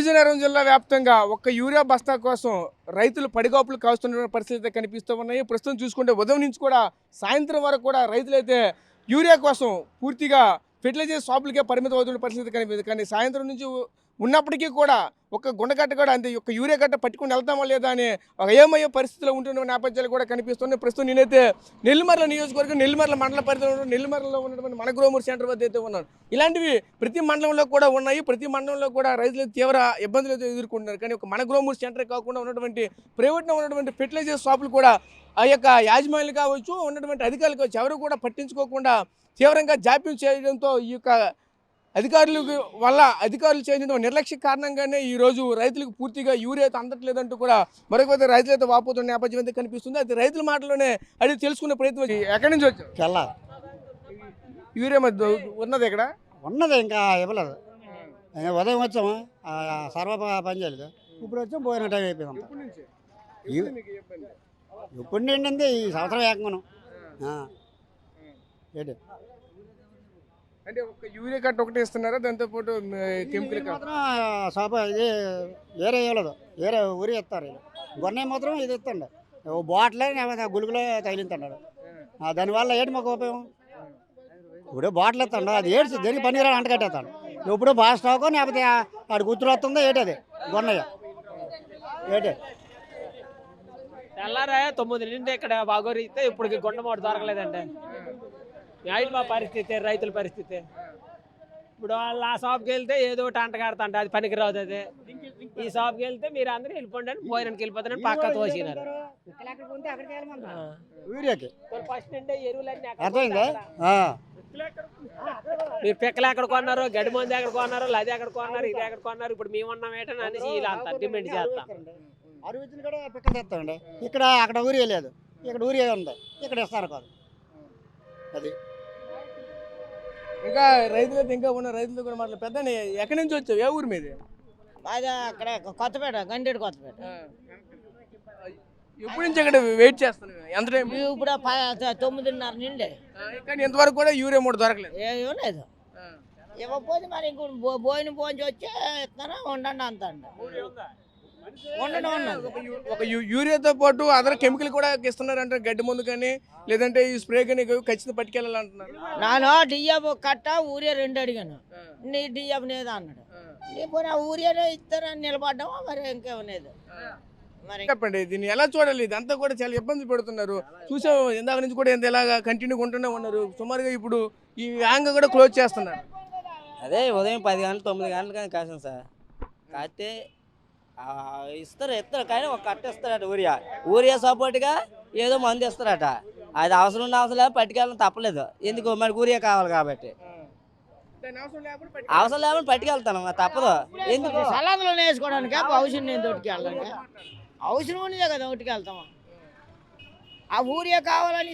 విజయనగరం జిల్లా వ్యాప్తంగా ఒక్క యూరియా బస్తా కోసం రైతులు పడిగాపులు కాస్తున్న పరిస్థితి కనిపిస్తూ ఉన్నాయి. ప్రస్తుతం చూసుకుంటే ఉదయం నుంచి కూడా సాయంత్రం వరకు కూడా రైతులైతే యూరియా కోసం పూర్తిగా ఫెర్టిలైజర్ షాపులకే పరిమితం అవుతున్న పరిస్థితి కనిపిస్తుంది. కానీ సాయంత్రం నుంచి ఉన్నప్పటికీ కూడా ఒక గుండెకట్ట కూడా అంతే, ఒక యూరియా కట్ట పట్టుకుని వెళ్తామా లేదా అని ఒక ఏమయ్యే పరిస్థితిలో ఉంటున్న నేపథ్యాలు కూడా కనిపిస్తున్నాయి. ప్రస్తుతం నేనైతే నెల్లిమర్ల నియోజకవర్గం నెల్లిమర్ల మండల పరిధిలో నెల్లిమర్లలో ఉన్నటువంటి మన గ్రోమర్ సెంటర్ వద్ద అయితే ఉన్నాను. ఇలాంటివి ప్రతి మండలంలో కూడా ఉన్నాయి. ప్రతి మండలంలో కూడా రైతులు తీవ్ర ఇబ్బందులు అయితే ఎదుర్కొంటున్నారు. కానీ ఒక మన గ్రోమర్ సెంటర్ కాకుండా ఉన్నటువంటి ప్రైవేట్లో ఉన్నటువంటి ఫెర్టిలైజర్ షాపులు కూడా ఆ యొక్క యాజమాన్యులు కావచ్చు, ఉన్నటువంటి అధికారులు కావచ్చు, ఎవరు కూడా పట్టించుకోకుండా తీవ్రంగా జాప్యం చేయడంతో ఈ యొక్క అధికారులు చేయడం నిర్లక్ష్య కారణంగానే ఈ రోజు రైతులకు పూర్తిగా యూరియా అయితే అందట్లేదంటూ కూడా మరొక రైతులు అయితే వాపోతున్న నేపథ్యం అయితే కనిపిస్తుంది. అయితే రైతుల మాటలోనే అది తెలుసుకునే ప్రయత్నం. ఎక్కడి నుంచి వచ్చావు? తెల్ల యూరియా మధ్య ఉన్నది ఇక్కడ ఉన్నది ఇంకా ఇవ్వలేదు. ఉదయం వచ్చాము సర్వ పని చేయలేదు. ఇప్పుడు వచ్చాం పోయిన టైం అయిపోయింది. ఇప్పుడు నిండింది ఈ సంవత్సరం ఏకమనం ఏంటి అంటే ఒక యూరియా కట్ట ఒకటి ఇస్తున్నారా, దాంతోపాటు కెమికల్ మాత్రం షాప్ ఇది వేరే ఇవ్వలేదు. వేరే ఊరి ఇస్తారు. గొన్నె మాత్రం ఇది ఇస్తుండే బాటిల్ గులుగులో తగిలింతున్నాడు. దానివల్ల ఏంటి మాకు ఉపయోగం? ఇప్పుడు బాటిల్ ఇస్తాడు, అది ఏడ్చి దేనికి పనికిరా అంట కట్టేస్తాడు. ఇప్పుడు బాగా స్టాకో లేకపోతే ఆడు గుర్తులు వస్తుందో ఏంటది గొన్నయ్య ఏంటి తెల్లారా 9 నుండి ఇక్కడ బాగోరిస్తే ఇప్పుడు గుండెమోడు దొరకలేదండి. ఏంటి మా పరిస్థితి, రైతుల పరిస్థితి. ఇప్పుడు వాళ్ళు ఆ షాప్కి వెళ్తే ఏదో ఒకటి అంటగాడుతుంట, అది పనికిరాదు. అది ఈ షాప్కి వెళ్తే మీరు అందరూ వెళ్ళిపోండి అని పోయినానికి వెళ్ళిపోతానని పక్క తోసినారు. ఫస్ట్ నుండి ఎరువులన్నీ మీరు పిక్కలు ఎక్కడ కొన్నారు, గడ్డి మంది ఎక్కడ కొన్నారు, అది ఎక్కడ కొన్నారు, ఇది ఎక్కడ కొన్నారు, ఇప్పుడు మేము ఉన్నాం ఏంటని అనేసి ఇలా అంత డిమాండ్ చేస్తాం. అరువిచ్చిన కూడా పిక్కలు తెస్తామండి. ఇక్కడ అక్కడ ఊరియా లేదు, ఇక్కడ ఊరియా ఉంది, ఇక్కడ ఇస్తారు కాదు. అది ఇంకా రైతులు అయితే ఇంకా ఉన్న రైతులతో కూడా మాట్లాడు. పెద్ద ఎక్కడి నుంచి వచ్చావు? ఏ ఊరు మీది? అది అక్కడ కొత్తపేట, గండేడు కొత్తపేట. ఎప్పటి నుంచి ఇక్కడ వెయిట్ చేస్తున్నావు? ఎంత టైం? ఇప్పుడు 9:30 నుండి. కానీ ఇంతవరకు కూడా యూరియా మూడు దొరకలేదు. ఇవ్వలేదు. ఇవ్వకపోతే మరి ఇంకో బోయిన పోంచి వచ్చి ఇస్తారా ఉండండి అంత ఒక యూరియాతో పాటు అదర్ కెమికల్ కూడా ఇస్తున్నారు అంటే గడ్డి మందు కానీ లేదంటే ఈ స్ప్రే కానీ ఖచ్చితంగా పట్టుకెళ్ళాలంటున్నారు. నాను డిఎఫ్ కట్ట ఊరియా 2 అడిగాను, నీ డిఎఫ్ లేదా అన్నాడు. ఇప్పుడు ఆ ఊరియానే ఇస్తారని నిలబడ్డామా మరి ఇంకేమనేది మరి. చెప్పండి, దీన్ని ఎలా చూడాలి? ఇదంతా కూడా చాలా ఇబ్బంది పెడుతున్నారు. చూసాము ఇందాక నుంచి కూడా ఎలాగా కంటిన్యూగా ఉంటూనే ఉన్నారు. సుమారుగా ఇప్పుడు ఈ యాంగ్ కూడా క్లోజ్ చేస్తున్నారు. అదే ఉదయం 10 గంటలు 9 గంటలు కానీ కాసాం సార్. కాకపోతే ఇస్తారు కానీ ఒక కట్ట ఇస్తారట. ఊరియా సపోర్ట్గా ఏదో మందు ఇస్తారట. అది అవసరం లేదు, పట్టుకెళ్ళడం తప్పలేదు. ఎందుకు మరి ఊరియా కావాలి కాబట్టి. అవసరం లేకుండా పట్టుకెళ్తాను, తప్పదు. ఎందుకు సలాదులో వేసుకోవడానికి అవసరం నేను తోటికెళ్ళడానికి అవసరం ఉన్నదే కదా తోటికెళ్తాము. ఆ ఊరియా కావాలని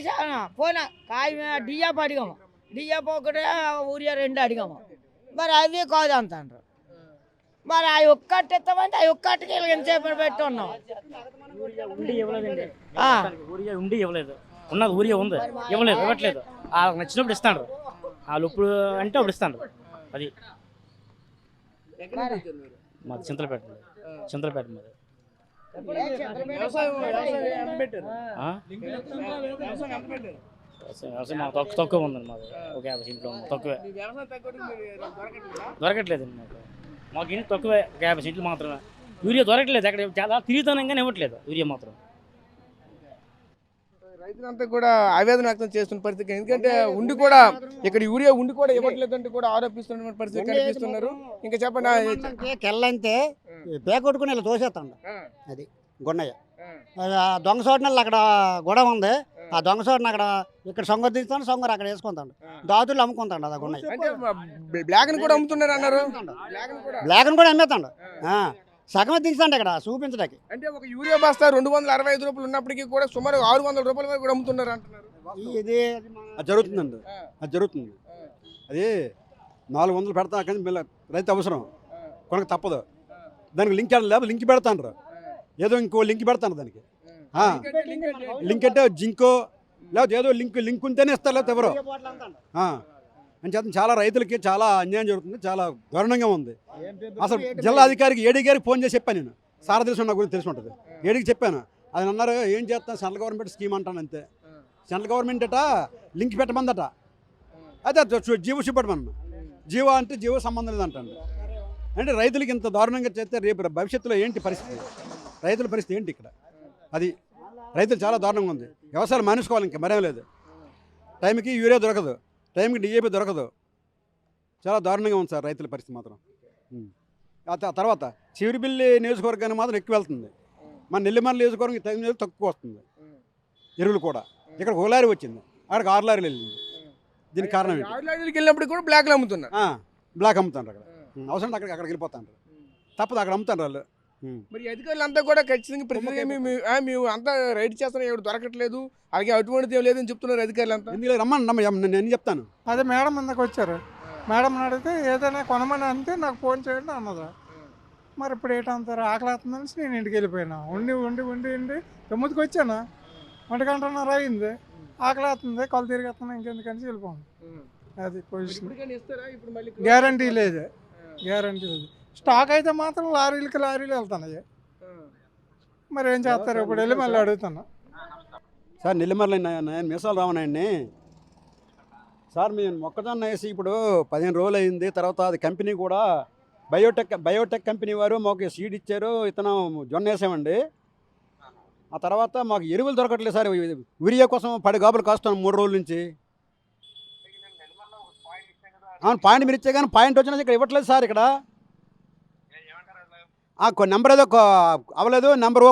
పోయినా కాయ డిఎఫ్ అడిగాము, డిఎఫ్ ఒకటే ఊరియా 2 అడిగాము. మరి అవి కాదు అంటారు. మరి ఆ ఒక్కటి ఎత్తామంటే ఆ ఒక్కటికి ఎంతసేపు పెట్టి ఉన్నాం. ఊరియా ఉండి ఇవ్వలేదు, ఉన్నది ఊరియా ఉంది ఇవ్వట్లేదు. నచ్చినప్పుడు ఇస్తాడు, వాళ్ళు ఇప్పుడు అంటే అప్పుడు ఇస్తాడు. అది మాది చింతలపేట మాది. వ్యవసాయం మాకు తక్కువ ఉందండి. మాది ఒక 50 సెంట్లు తక్కువే, దొరకట్లేదు మాకు ఇంటి తక్కువే, ఒక 50 సెంట్లు మాత్రమే. యూరియా దొరకట్లేదు, అక్కడ చాలా తిరుగుతానంగానే ఇవ్వట్లేదు యూరియా మాత్రం. రైతులంతా కూడా ఆవేదన వ్యక్తం చేస్తున్న పరిస్థితి. ఎందుకంటే ఉండి కూడా ఇక్కడ యూరియా ఉండి కూడా ఇవ్వట్లేదు అంటే కూడా ఆరోపిస్తున్న పరిస్థితి కనిపిస్తున్నారు. ఇంకా చెప్పండి, కెళ్ళంతే పేకొట్టుకుని ఇలా తోసేస్తాడు. అది గొన్నయ్య దొంగ చోటున అక్కడ గొడవ ఉంది. ఆ దొంగ చోటున అక్కడ ఇక్కడ సొంగ తీస్తాను, సొంగరు అక్కడ వేసుకుంటాడు, దాతులు అమ్ముకుంటాడు. అది గొన్నయ్య బ్లాక్ కూడా అమ్ముతున్నారు అన్నారు. బ్లాక్ కూడా అమ్మేస్తాడు, సగమే దించుతాడు ఇక్కడ చూపించడానికి. అంటే ఒక యూరియా బస్తా 265 రూపాయలు ఉన్నప్పటికీ కూడా సుమారు 600 రూపాయల వరకు కూడా అమ్ముతున్నారు అంటున్నారు. ఇది జరుగుతుందండి, అది జరుగుతుంది. అది 400 పెడతా కానీ రైతు అవసరం కొనకు తప్పదు. దానికి లింక్ లేకపోతే లింక్ పెడతాను, ఏదో ఇంకో లింక్ పెడతాను దానికి. లింక్ అంటే జింకో లేకపోతే ఏదో లింక్ ఉంటేనే ఇస్తారు, లేకపోతే ఎవరో అంచేత చాలా రైతులకి చాలా అన్యాయం జరుగుతుంది, చాలా దారుణంగా ఉంది. అసలు జిల్లా అధికారికి ఏడీ గారికి ఫోన్ చేసి చెప్పాను నేను, సారా తెలుసు నా గురించి తెలిసి ఉంటుంది, ఏడీకి చెప్పాను. అది అన్నారు ఏం చేస్తాను సెంట్రల్ గవర్నమెంట్ స్కీమ్ అంటాను అంతే. సెంట్రల్ గవర్నమెంట్ అట లింక్ పెట్టమందట, అదే జీవో చూపెట్టమన్న, జీవో అంటే జీవో సంబంధం లేదంటండి. అంటే రైతులకి ఇంత దారుణంగా చేస్తే రేపు భవిష్యత్తులో ఏంటి పరిస్థితి, రైతుల పరిస్థితి ఏంటి ఇక్కడ? అది రైతులు చాలా దారుణంగా ఉంది. వ్యవసాయాలు మానేసుకోవాలి, ఇంకా మరేం లేదు. టైంకి యూరియా దొరకదు, టైంకి డిఏపి దొరకదు, చాలా దారుణంగా ఉంది సార్ రైతుల పరిస్థితి మాత్రం. ఆ తర్వాత చివరిబిల్లి నియోజకవర్గానికి మాత్రం ఎక్కువ వెళ్తుంది, మన నెల్లిమర్ల నియోజకవర్గం తగిన తక్కువ వస్తుంది ఎరువులు కూడా. ఇక్కడ 1 లారీ వచ్చింది, అక్కడికి 6 లారీలు వెళ్ళింది. దీనికి కారణం ఏంటి? 6 లారీలకు వెళ్ళినప్పుడు కూడా బ్లాక్లో అమ్ముతున్నారు. బ్లాక్ అమ్ముతారు అక్కడ, అవసరం అక్కడికి వెళ్ళిపోతారు, తప్పదు అక్కడ అమ్ముతారు వాళ్ళు. మరి అధికారులు అంతా కూడా ఖచ్చితంగా ప్రతిదీ మేము అంతా రైడ్ చేస్తాం, ఎవరు దొరకట్లేదు, అలాగే అటువంటిది ఏం లేదని చెప్తున్నారు అధికారులు అంతా. ఎందుకు రమ్మని నేను చెప్తాను. అదే మేడం ముందుకు వచ్చారు, మేడం అడిగితే ఏదైనా కొనమని అంటే నాకు ఫోన్ చేయండి అన్నదా. మరి ఇప్పుడు ఏంటంటారు, ఆకలి అవుతుందని నేను ఇంటికి వెళ్ళిపోయినా, ఉండి ఉండి ఉండి ఉండి 9కి వచ్చాను, 1 గంటన్నర అయింది, ఆకలి అవుతుంది, కళ్ళు తిరిగేస్తున్నా, ఇంకెందుకని వెళ్ళిపోను. అది పొజిషన్. గ్యారంటీ లేదు, గ్యారంటీ లేదు. స్టాక్ అయితే మాత్రం లారీలు వెళ్తున్నాయి, మరి ఏం చేస్తారు? ఇప్పుడు వెళ్ళి మళ్ళీ అడుగుతున్నా. సార్ నెల్లిమర్ల నేను మీసాలు రావనండి సార్. మేము మొక్కజొన్న వేసి ఇప్పుడు 15 రోజులు అయింది. తర్వాత అది కంపెనీ కూడా బయోటెక్ కంపెనీ వారు మాకు సీడ్ ఇచ్చారు, ఇతను జొన్న వేసామండి. ఆ తర్వాత మాకు ఎరువులు దొరకట్లేదు సార్, యూరియా కోసం 10 గాబులు కాస్తున్నాం 3 రోజుల నుంచి. అవును, పాయింట్ మీరు ఇచ్చే కానీ పాయింట్ వచ్చినా ఇక్కడ ఇవ్వట్లేదు సార్. ఇక్కడ నెంబర్ ఏదో అవ్వలేదు, నెంబర్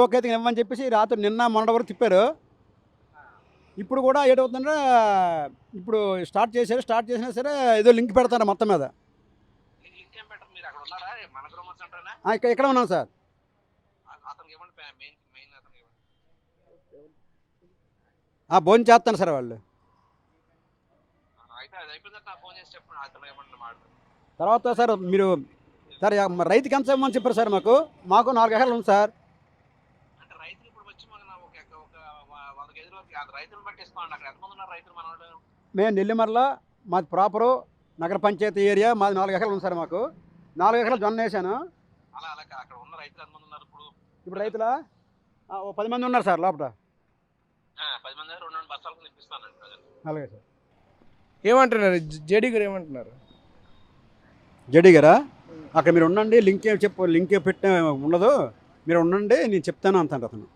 ఓకే అయితే ఇవ్వమని చెప్పేసి రాత్రి నిన్న మొన్న వరకు తిప్పారు. ఇప్పుడు కూడా ఏటవుతుందంటే ఇప్పుడు స్టార్ట్ చేసినా సరే ఏదో లింక్ పెడతారు మొత్తం మీద. ఇక్కడ ఉన్నాం సార్. భోజనం చేస్తాను సార్ వాళ్ళు. తర్వాత సార్ మీరు సార్ రైతుకి ఎంత ఇవ్వమని చెప్పారు సార్? మాకు 4 ఎకరాలు ఉంది సార్. మేము నెల్లిమర్ల, మాది ప్రాపరు నగర పంచాయతీ ఏరియా, మాది 4 ఎకరాలు ఉంది సార్. మాకు 4 ఎకరాలు జొన్న వేసాను. ఇప్పుడు రైతుల 10 మంది ఉన్నారు సార్ లోపల. అలాగే సార్. ఏమంటున్నారు జేడీ గారు, ఏమంటున్నారు? జేడీ గారా, అక్కడ మీరు ఉండండి, లింక్ పెట్టే ఉండదు, మీరు ఉండండి నేను చెప్తాను అంటాను అతను.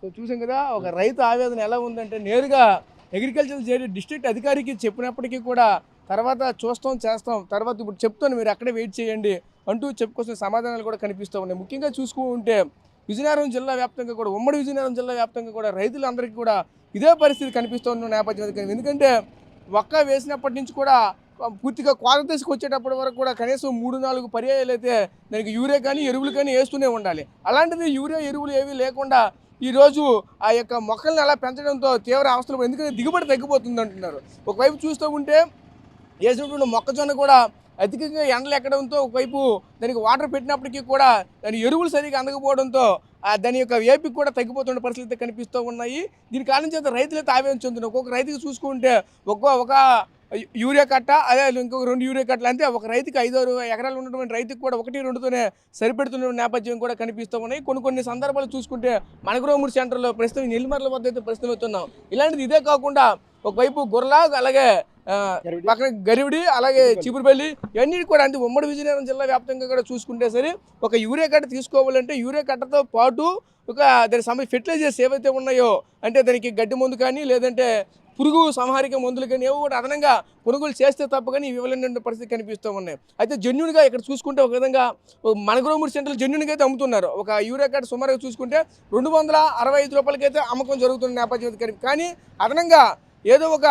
సో చూసాం కదా ఒక రైతు ఆవేదన ఎలా ఉందంటే, నేరుగా అగ్రికల్చర్ జేడీ డిస్ట్రిక్ట్ అధికారికి చెప్పినప్పటికీ కూడా తర్వాత చేస్తాం, తర్వాత ఇప్పుడు చెప్తాను మీరు అక్కడే వెయిట్ చేయండి అంటూ చెప్పుకొస్తున్న సమాధానాలు కూడా కనిపిస్తూ ఉన్నాయి. ముఖ్యంగా చూసుకుంటే విజయనగరం జిల్లా వ్యాప్తంగా కూడా, ఉమ్మడి విజయనగరం జిల్లా వ్యాప్తంగా కూడా రైతులందరికీ కూడా ఇదే పరిస్థితి కనిపిస్తున్న నేపథ్యం. ఎందుకంటే ఒక్క వేసినప్పటి నుంచి కూడా పూర్తిగా కోత దశకు వచ్చేటప్పటి వరకు కూడా కనీసం 3-4 పర్యాయాలు అయితే దానికి యూరియా కానీ ఎరువులు కానీ వేస్తూనే ఉండాలి. అలాంటిది యూరియా ఎరువులు ఏవి లేకుండా ఈరోజు ఆ యొక్క మొక్కల్ని అలా పెంచడంతో తీవ్ర అవస్థలు, ఎందుకంటే దిగుబడి తగ్గిపోతుంది అంటున్నారు. ఒకవైపు చూస్తూ ఉంటే వేసినటువంటి మొక్కజొన్న కూడా అధికంగా ఎండలు ఎక్కడంతో, ఒకవైపు దానికి వాటర్ పెట్టినప్పటికీ కూడా దాని ఎరువులు సరిగా అందకపోవడంతో దాని యొక్క వేపికి కూడా తగ్గిపోతున్న పరిస్థితి కనిపిస్తూ ఉన్నాయి. దీని కారణం చేత రైతులైతే ఆవేదన చెందుతున్నారు. ఒక్కొక్క రైతుకి చూసుకుంటే ఒక యూరియా కట్ట, అదే ఇంకొక 2 యూరియా కట్టలు, అంతే ఒక రైతుకి 5-6 ఎకరాలు ఉన్నటువంటి రైతుకి కూడా 1-2తోనే సరిపెడుతున్న నేపథ్యం కూడా కనిపిస్తూ ఉన్నాయి. కొన్ని సందర్భాలు చూసుకుంటే మనగ్రోమూర్ సెంటర్లో ప్రస్తుతం నెల్లిమర్ల వద్ద అయితే ప్రస్తుతం అవుతున్నాం. ఇలాంటిది ఇదే కాకుండా ఒకవైపు గుర్ల, అలాగే పక్కన గరివిడి, అలాగే చీపురుపల్లి, ఇవన్నీ కూడా అంటే ఉమ్మడి విజయనగరం జిల్లా వ్యాప్తంగా కూడా చూసుకుంటే సరే ఒక యూరియా కట్ట తీసుకోవాలంటే యూరియా కట్టతో పాటు దానికి సంబంధించి ఫెర్టిలైజర్స్ ఏవైతే ఉన్నాయో, అంటే దానికి గడ్డి మందు కానీ లేదంటే పురుగు సంహారిక మందులు కానీ ఏవో కూడా అదనంగా కొనుగోలు చేస్తే తప్ప కానీ ఇవ్వలేని పరిస్థితి కనిపిస్తూ ఉన్నాయి. అయితే జెన్యూన్గా ఇక్కడ చూసుకుంటే ఒక విధంగా మనగ్రోమూర్ సెంటర్లు జెన్యూన్గా అయితే అమ్ముతున్నారు. ఒక యూరియా కట్ట సుమారుగా చూసుకుంటే 265 రూపాయలకైతే అమ్మకం జరుగుతున్న నేపథ్యం. కానీ అదనంగా ఏదో ఒక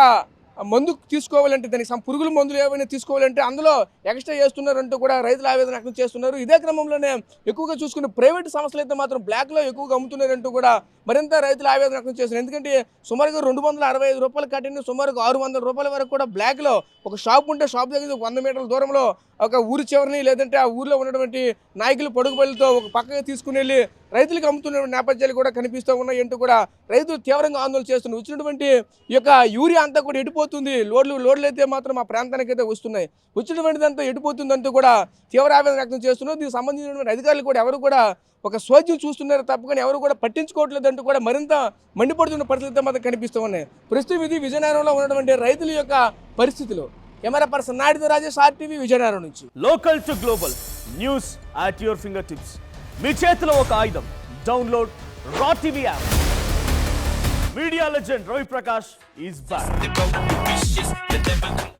మందు తీసుకోవాలంటే, దానికి పురుగుల మందులు ఏమైనా తీసుకోవాలంటే అందులో ఎక్స్ట్రా చేస్తున్నారంటూ కూడా రైతులు ఆవేదన వ్యక్తం చేస్తున్నారు. ఇదే క్రమంలోనే ఎక్కువగా చూసుకున్న ప్రైవేట్ సంస్థలు అయితే మాత్రం బ్లాక్లో ఎక్కువగా అమ్ముతున్నారంటూ కూడా మరింత రైతులు ఆవేదన వ్యక్తం చేస్తున్నారు. ఎందుకంటే సుమారుగా 265 రూపాయలు కట్టిన సుమారుగా 600 రూపాయల వరకు కూడా బ్లాక్లో ఒక షాప్ ఉంటే షాప్ దగ్గర 100 మీటర్ల దూరంలో ఒక ఊరి చివరిని లేదంటే ఆ ఊరిలో ఉన్నటువంటి నాయకులు పడుగుబడితో ఒక పక్కగా తీసుకుని వెళ్ళి రైతులకు అమ్ముతున్న నేపథ్యాలు కూడా కనిపిస్తూ ఉన్నాయి అంటూ కూడా రైతులు తీవ్రంగా ఆందోళన చేస్తున్నారు. వచ్చినటువంటి ఈ యొక్క యూరియా అంతా కూడా ఎడిపోతుంది, లోడ్లు అయితే మాత్రం మా ప్రాంతానికి అయితే వస్తున్నాయి, వచ్చినటువంటిదంతా ఎడిపోతుందంటూ కూడా తీవ్ర ఆవేదన వ్యక్తం చేస్తున్నారు. దీనికి సంబంధించినటువంటి అధికారులు కూడా ఎవరు కూడా ఒక స్వాధ్యం చూస్తున్నారు తప్ప కానీ ఎవరు కూడా పట్టించుకోవట్లేదంటూ కూడా మరింత మండిపడుతున్న పరిస్థితులు మాత్రం కనిపిస్తూ ఉన్నాయి. ప్రస్తుతం ఇది విజయనగరంలో ఉన్నటువంటి రైతుల యొక్క పరిస్థితులు. Camera person Naidu Rajesh, RTV, Vizianagaram నుంచి. Local to global news at your finger tips. మీ చేతిలో ఒక ఆయుధం. Download Raa TV app. Media legend Ravi Prakash is back.